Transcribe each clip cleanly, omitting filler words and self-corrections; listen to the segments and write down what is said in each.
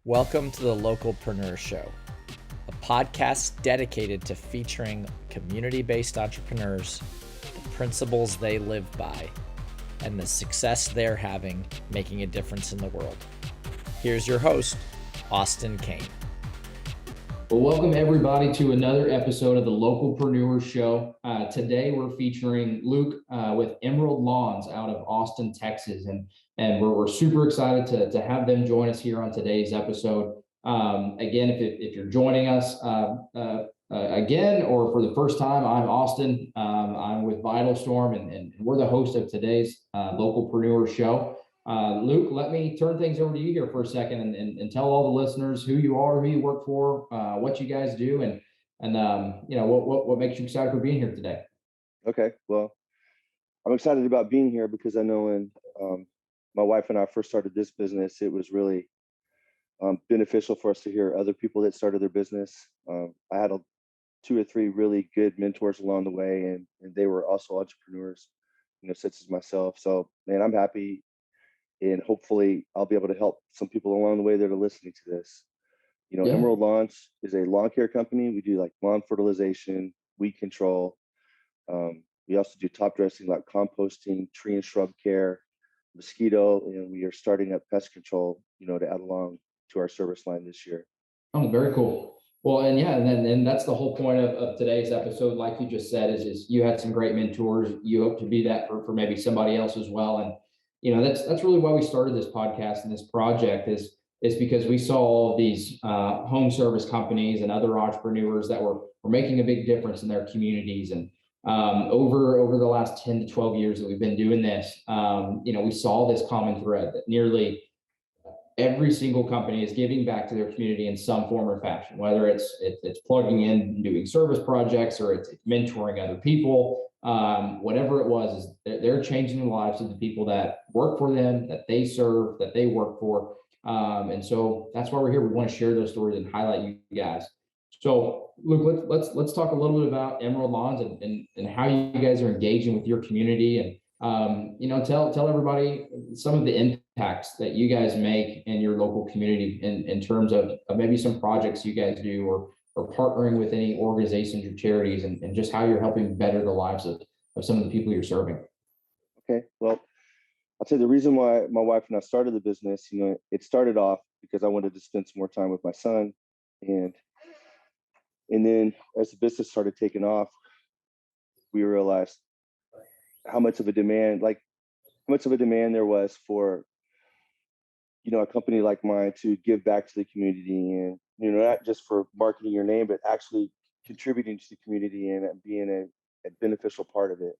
Welcome to the Localpreneur Show, a podcast dedicated to featuring community-based entrepreneurs, the principles they live by, and the success they're having making a difference in the world. Here's your host, Austin Kane. Well, welcome everybody to another episode of the Localpreneur Show. Today we're featuring Luke with Emerald Lawns out of Austin, Texas, and we're super excited to have them join us here on today's episode. Again, if you're joining us again or for the first time, I'm Austin. I'm with Vital Storm, and we're the host of today's Localpreneur Show. Luke, let me turn things over to you here for a second and tell all the listeners who you are, who you work for, what you guys do, and what makes you excited for being here today. Okay, well, I'm excited about being here because I know when my wife and I first started this business, it was really beneficial for us to hear other people that started their business. I had two or three really good mentors along the way, and they were also entrepreneurs, such as myself. So, man, I'm happy. And hopefully I'll be able to help some people along the way that are listening to this. Yeah. Emerald Lawns is a lawn care company. We do like lawn fertilization, weed control. We also do top dressing like composting, tree and shrub care, mosquito, and we are starting up pest control, to add along to our service line this year. Oh, very cool. Well, and that's the whole point of today's episode. Like you just said, is you had some great mentors. You hope to be that for maybe somebody else as well. And that's really why we started this podcast and this project is because we saw all of these home service companies and other entrepreneurs that were making a big difference in their communities. And over the last 10 to 12 years that we've been doing this, we saw this common thread that nearly every single company is giving back to their community in some form or fashion, whether it's plugging in and doing service projects or it's mentoring other people. Whatever it was, is they're changing the lives of the people that work for them, that they serve, that they work for. And so that's why we're here. We want to share those stories and highlight you guys. So Luke, let's talk a little bit about Emerald Lawns and how you guys are engaging with your community, and tell everybody some of the impacts that you guys make in your local community in terms of maybe some projects you guys do or partnering with any organizations or charities, and just how you're helping better the lives of some of the people you're serving. Okay, well, I'll tell you the reason why my wife and I started the business. It started off because I wanted to spend some more time with my son, and then as the business started taking off, we realized how much of a demand there was for a company like mine to give back to the community, and not just for marketing your name, but actually contributing to the community and being a beneficial part of it.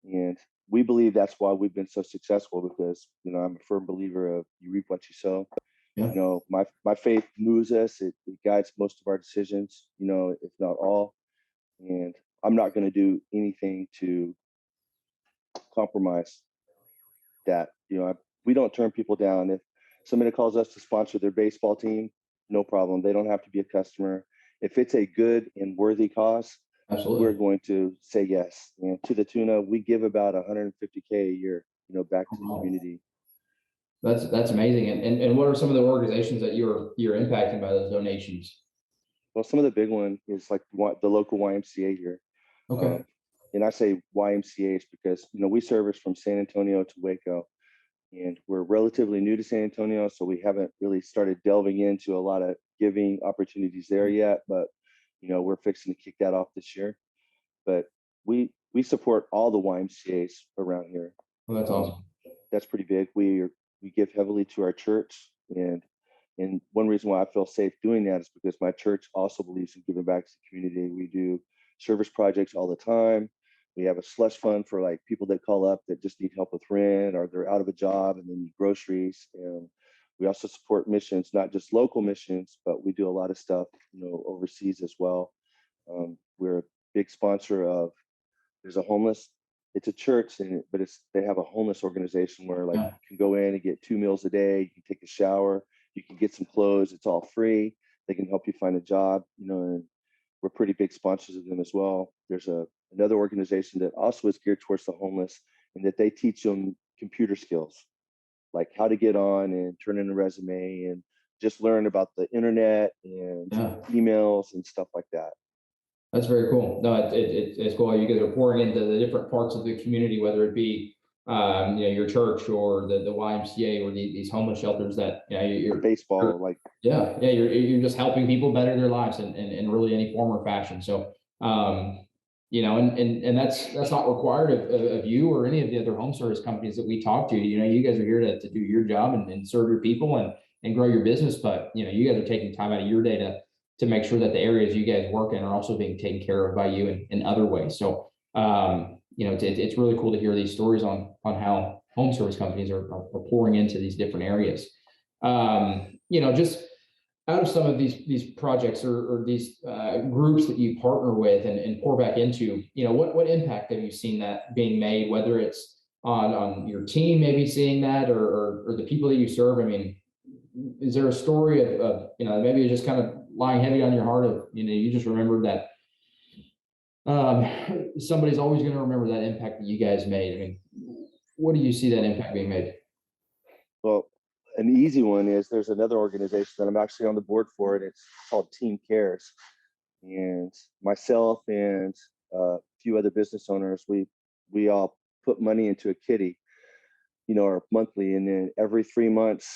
And we believe that's why we've been so successful, because I'm a firm believer of you reap what you sow. Yeah. My faith moves us. It guides most of our decisions, if not all. And I'm not going to do anything to compromise that. We don't turn people down. If somebody calls us to sponsor their baseball team, no problem. They don't have to be a customer. If it's a good and worthy cause, absolutely, we're going to say yes. And to the tune of, we give about $150K a year, back to the community. That's amazing. And what are some of the organizations that you're impacting by those donations? Well, some of the big one is like the local YMCA here. Okay. And I say YMCAs because we service from San Antonio to Waco, and we're relatively new to San Antonio, so we haven't really started delving into a lot of giving opportunities there yet. But we're fixing to kick that off this year. But we support all the YMCAs around here. Well, that's awesome. That's pretty big. We give heavily to our church, and one reason why I feel safe doing that is because my church also believes in giving back to the community. We do service projects all the time. We have a slush fund for like people that call up that just need help with rent or they're out of a job and they need groceries. And we also support missions, not just local missions, but we do a lot of stuff, overseas as well. We're a big sponsor of, it's a church, but they have a homeless organization where like you can go in and get 2 meals a day, you can take a shower, you can get some clothes, it's all free. They can help you find a job, and we're pretty big sponsors of them as well. There's another organization that also is geared towards the homeless, and that they teach them computer skills, like how to get on and turn in a resume and just learn about the internet and Yeah. emails and stuff like that. That's very cool. No, it's cool. You guys are pouring into the different parts of the community, whether it be, your church or the YMCA or these homeless shelters that, you're Baseball, like, you're just helping people better their lives in really any form or fashion. So, and that's not required of you or any of the other home service companies that we talk to. You guys are here to do your job and serve your people and grow your business. But, you guys are taking time out of your day to make sure that the areas you guys work in are also being taken care of by you in other ways. So, it's really cool to hear these stories on how home service companies are pouring into these different areas. Just out of some of these projects or these groups that you partner with and pour back into, what impact have you seen that being made, whether it's on your team, maybe seeing that or the people that you serve? I mean, is there a story of maybe it's just kind of lying heavy on your heart of, you just remembered that somebody's always going to remember that impact that you guys made? I mean, what do you see that impact being made? Well, an easy one is there's another organization that I'm actually on the board for, and it's called Team Cares. And myself and a few other business owners, we all put money into a kitty, or monthly, and then every 3 months,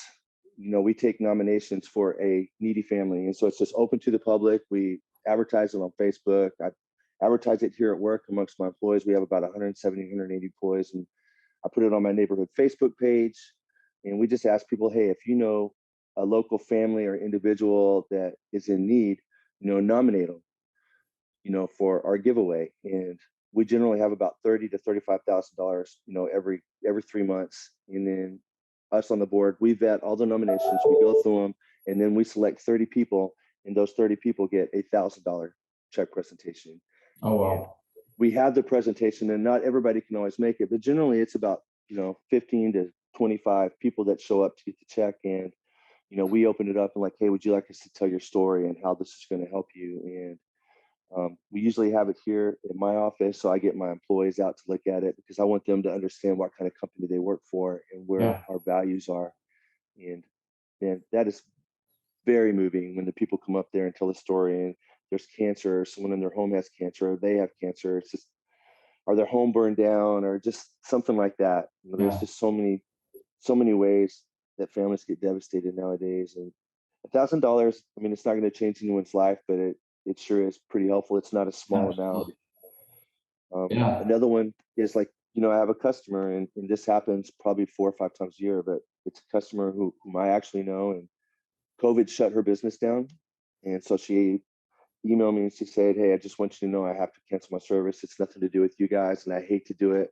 we take nominations for a needy family. And so it's just open to the public. We advertise it on Facebook. I advertise it here at work amongst my employees. We have about 170, 180 employees, and I put it on my neighborhood Facebook page. And we just ask people, hey, if you know a local family or individual that is in need, nominate them, for our giveaway. And we generally have about $30,000 to $35,000, every 3 months. And then us on the board, we vet all the nominations, we go through them, and then we select 30 people, and those 30 people get $1,000 check presentation. Oh, wow. And we have the presentation, and not everybody can always make it, but generally it's about 15 to 25 people that show up to get the check. And we open it up and like, hey, would you like us to tell your story and how this is going to help you? And we usually have it here in my office, so I get my employees out to look at it because I want them to understand what kind of company they work for and where our values are. And that is very moving when the people come up there and tell the story, and there's cancer, or someone in their home has cancer, or they have cancer. It's just, or their home burned down, or just something like that. There's just so many ways that families get devastated nowadays. And $1,000, I mean, it's not going to change anyone's life, but it sure is pretty helpful. It's not a small amount. Another one is like, I have a customer, and this happens probably 4 or 5 times a year, but it's a customer whom I actually know, and COVID shut her business down. And so she emailed me and she said, hey, I just want you to know I have to cancel my service. It's nothing to do with you guys, and I hate to do it,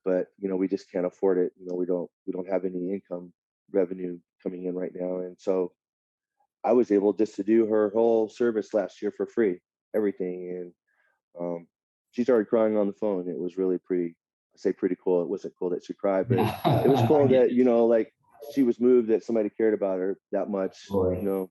but we just can't afford it. We don't have any income revenue coming in right now. And so I was able just to do her whole service last year for free, everything. And she started crying on the phone. It was really pretty cool. It wasn't cool that she cried, but it was cool that, like she was moved that somebody cared about her that much, So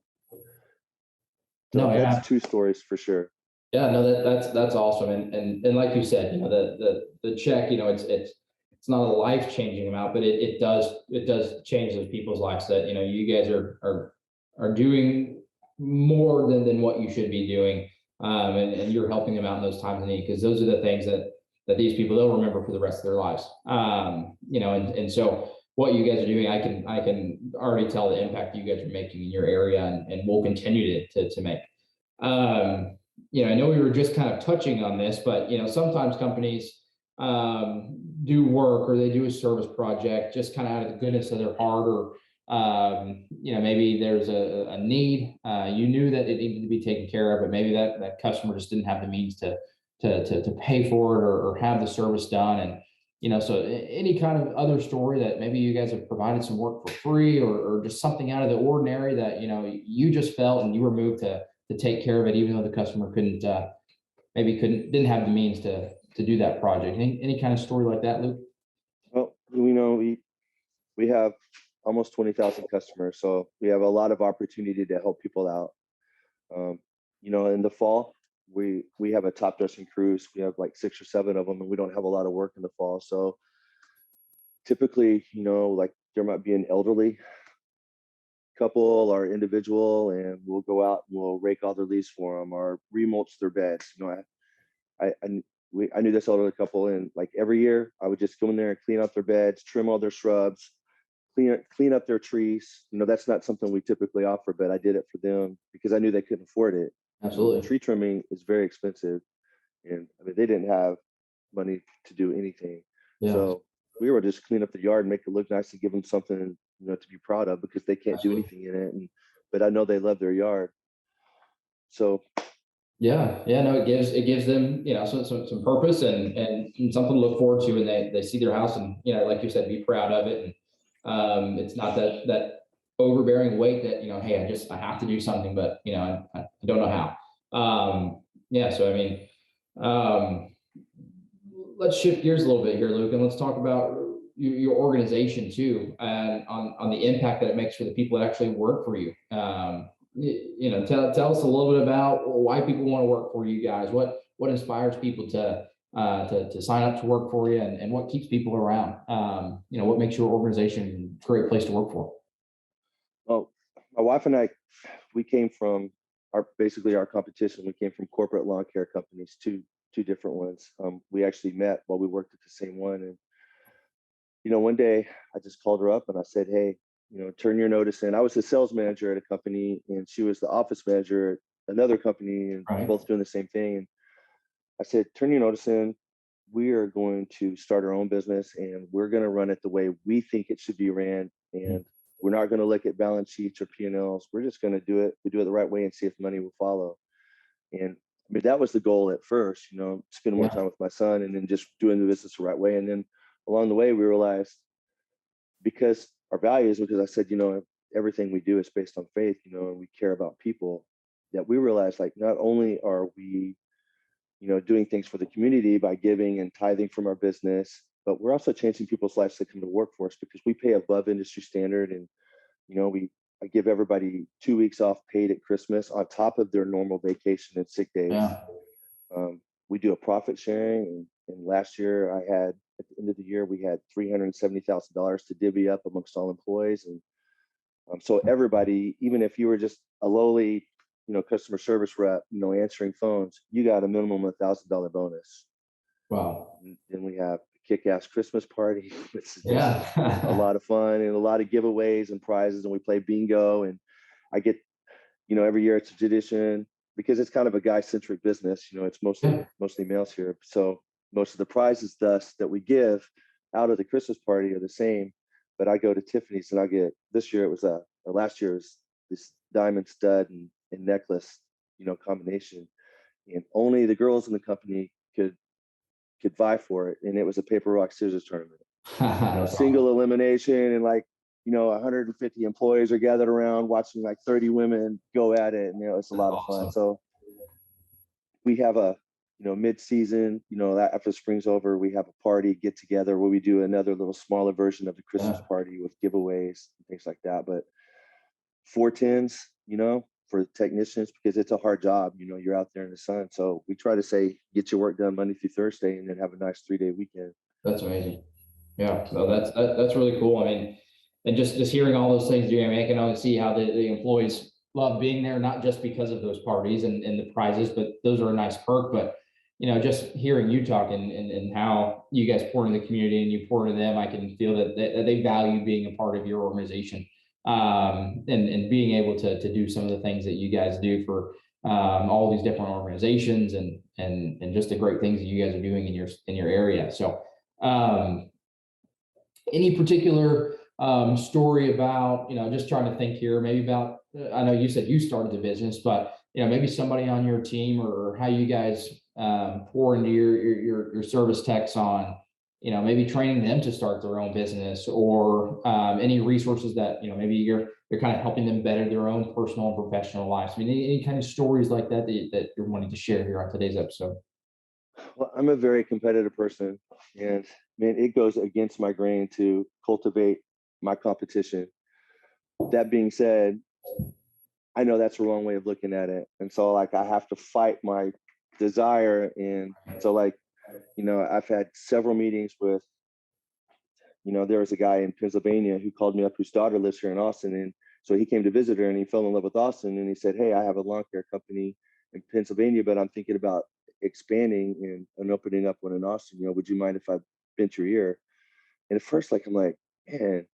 that's 2 stories for sure. Yeah, no, that's awesome. And like you said, the check, it's not a life-changing amount, but it does change those people's lives that, you guys are doing more than what you should be doing. And you're helping them out in those times of need, because those are the things that these people, they'll remember for the rest of their lives. And so what you guys are doing, I can already tell the impact you guys are making in your area and will continue to make. I know we were just kind of touching on this, but sometimes companies do work, or they do a service project just kind of out of the goodness of their heart, or maybe there's a need. You knew that it needed to be taken care of, but maybe that customer just didn't have the means to pay for it or have the service done. And so any kind of other story that maybe you guys have provided some work for free, or just something out of the ordinary that you just felt and you were moved to take care of it, even though the customer didn't have the means to do that project. Any kind of story like that, Luke? Well, we have almost 20,000 customers, so we have a lot of opportunity to help people out. In the fall, we have a top dressing cruise. We have like 6 or 7 of them, and we don't have a lot of work in the fall. So typically, like there might be an elderly couple or individual, and we'll go out and we'll rake all their leaves for them or remulch their beds. I knew this elderly couple, and like every year I would just go in there and clean out their beds, trim all their shrubs, clean up their trees. That's not something we typically offer, but I did it for them because I knew they couldn't afford it. Absolutely. Tree trimming is very expensive, and I mean they didn't have money to do anything. Yeah. So we were just clean up the yard and make it look nice and give them something, to be proud of, because they can't do anything in it. But I know they love their yard. So no, it gives them, some purpose and something to look forward to when they see their house and, like you said, be proud of it. And it's not that overbearing weight that, hey, I have to do something, but I don't know how. So I mean, let's shift gears a little bit here, Luke, and let's talk about your organization too, and on the impact that it makes for the people that actually work for you. Tell us a little bit about why people want to work for you guys. What inspires people to sign up to work for you, and what keeps people around. What makes your organization a great place to work for? Well, my wife and I, we came from our competition. We came from corporate lawn care companies, two different ones. We actually met while we worked at the same one. And, one day I just called her up and I said, hey, turn your notice in. I was the sales manager at a company and she was the office manager at another company, and Right. both doing the same thing. And I said, turn your notice in. We are going to start our own business and we're going to run it the way we think it should be ran. And we're not going to look at balance sheets or P&Ls. We're just going to do it. We do it the right way and see if money will follow. And I mean, that was the goal at first, spend more time with my son and then just doing the business the right way. And then along the way, we realized, because our values, because I said, everything we do is based on faith, and we care about people, that we realized, like, not only are we, doing things for the community by giving and tithing from our business, but we're also changing people's lives that come to work for us, because we pay above industry standard. And, I give everybody 2 weeks off paid at Christmas on top of their normal vacation and sick days. Yeah. We do a profit sharing. And last year at the end of the year, we had $370,000 to divvy up amongst all employees. And so everybody, even if you were just a lowly, customer service rep, answering phones, you got a minimum of $1,000 bonus. Wow. And then we have a kick-ass Christmas party. It's Yeah. a lot of fun and a lot of giveaways and prizes. And we play bingo. And I get, every year it's a tradition, because it's kind of a guy-centric business. It's mostly males here. So most of the prizes that we give out of the Christmas party are the same. But I go to Tiffany's and I get, last year it was this diamond stud and necklace, combination. And only the girls in the company could vie for it. And it was a paper, rock, scissors tournament. Single elimination, and 150 employees are gathered around watching 30 women go at it. And it's a lot of fun. So we have a, mid-season, after spring's over, we have a party get together where we do another little smaller version of the Christmas party with giveaways and things like that. But 410s, for technicians, because it's a hard job, you're out there in the sun. So we try to say, get your work done Monday through Thursday and then have a nice 3-day weekend. That's amazing. Yeah. So that's really cool. I mean, and just hearing all those things, I can always see how the employees love being there, not just because of those parties and the prizes, but those are a nice perk. But, just hearing you talk and how you guys pour into the community and you pour into them, I can feel that they value being a part of your organization, and being able to do some of the things that you guys do for all these different organizations and just the great things that you guys are doing in your area. So any particular story about, just trying to think here, maybe about, I know you said you started the business, but, maybe somebody on your team or how you guys pour into your service techs on, maybe training them to start their own business, or any resources that, maybe you're kind of helping them better their own personal and professional lives. I mean, any kind of stories like that you're wanting to share here on today's episode? Well, I'm a very competitive person, and man, it goes against my grain to cultivate my competition. That being said, I know that's the wrong way of looking at it. And so I have to fight my desire. And so I've had several meetings with, there was a guy in Pennsylvania who called me up whose daughter lives here in Austin. And So he came to visit her and he fell in love with Austin, and he said, "Hey, I have a lawn care company in Pennsylvania, but I'm thinking about expanding and opening up one in Austin. Would you mind if I bent your ear?" And at first, like, I'm like, man,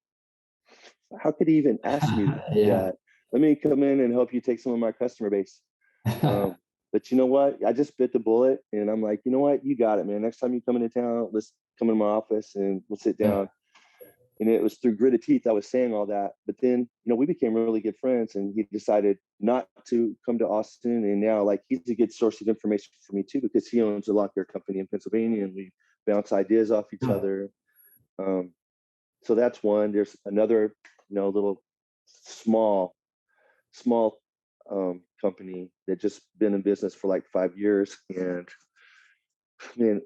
how could he even ask me Yeah. that? Let me come in and help you take some of my customer base. But you know what? I just bit the bullet, and I'm like, you know what? You got it, man. Next time you come into town, let's come in my office and we'll sit down. And it was through gritted teeth I was saying all that. But then, we became really good friends, and he decided not to come to Austin. And now, like, he's a good source of information for me too, because he owns a lawn care company in Pennsylvania, and we bounce ideas off each other. So that's one. There's another, little small company that just been in business for like 5 years. And man,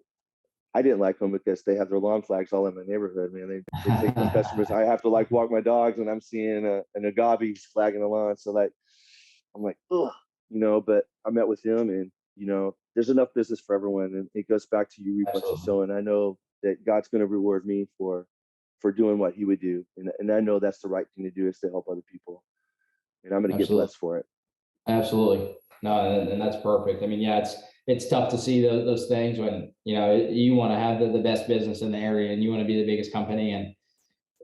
I didn't like them because they have their lawn flags all in my neighborhood, man. They take my customers. I have to like walk my dogs and I'm seeing an agave flag in the lawn. So like, I'm like, ugh, but I met with him, and, there's enough business for everyone. And it goes back to you reap what you sow. And I know that God's going to reward me for doing what he would do. And I know that's the right thing to do, is to help other people. And I'm going to get blessed for it. Absolutely. No, and that's perfect. I mean, yeah, it's tough to see those things when, you want to have the best business in the area and you want to be the biggest company. And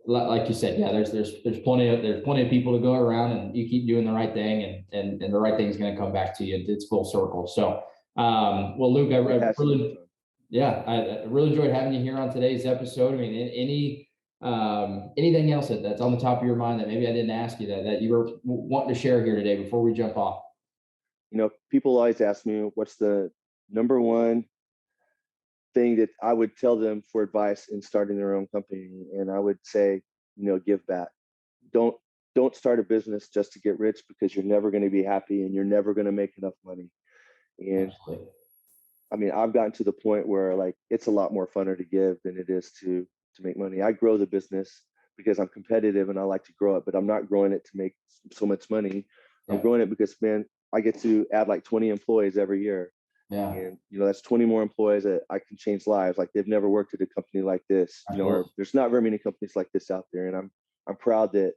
like you said, yeah, there's plenty of people to go around, and you keep doing the right thing, and the right thing is going to come back to you. It's full circle. So, well, Luke, I really enjoyed having you here on today's episode. I mean, anything else that's on the top of your mind that maybe I didn't ask you that you were wanting to share here today before we jump off? People always ask me, what's the number one thing that I would tell them for advice in starting their own company? And I would say, give back. Don't start a business just to get rich, because you're never going to be happy and you're never going to make enough money. And Absolutely. I mean, I've gotten to the point where, like, it's a lot more funner to give than it is to make money. I grow the business because I'm competitive and I like to grow it, but I'm not growing it to make so much money. I'm growing it because, man, I get to add like 20 employees every year. Yeah. And, that's 20 more employees that I can change lives. Like, they've never worked at a company like this, or there's not very many companies like this out there. And I'm proud that,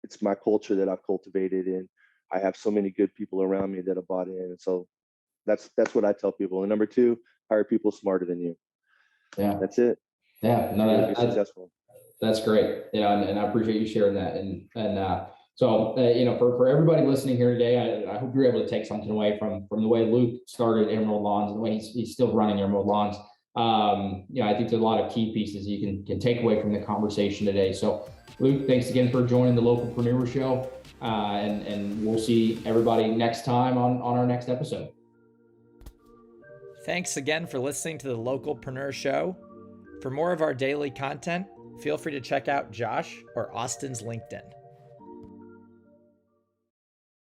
it's my culture that I've cultivated, and I have so many good people around me that have bought in. And so that's what I tell people. And number two, hire people smarter than you. Yeah. That's it. Yeah. No, be successful. That's great. And I appreciate you sharing that. So, for everybody listening here today, I hope you're able to take something away from the way Luke started Emerald Lawns and the way he's still running Emerald Lawns. I think there's a lot of key pieces you can take away from the conversation today. So, Luke, thanks again for joining the Localpreneur Show. And we'll see everybody next time on our next episode. Thanks again for listening to the Localpreneur Show. For more of our daily content, feel free to check out Josh or Austin's LinkedIn.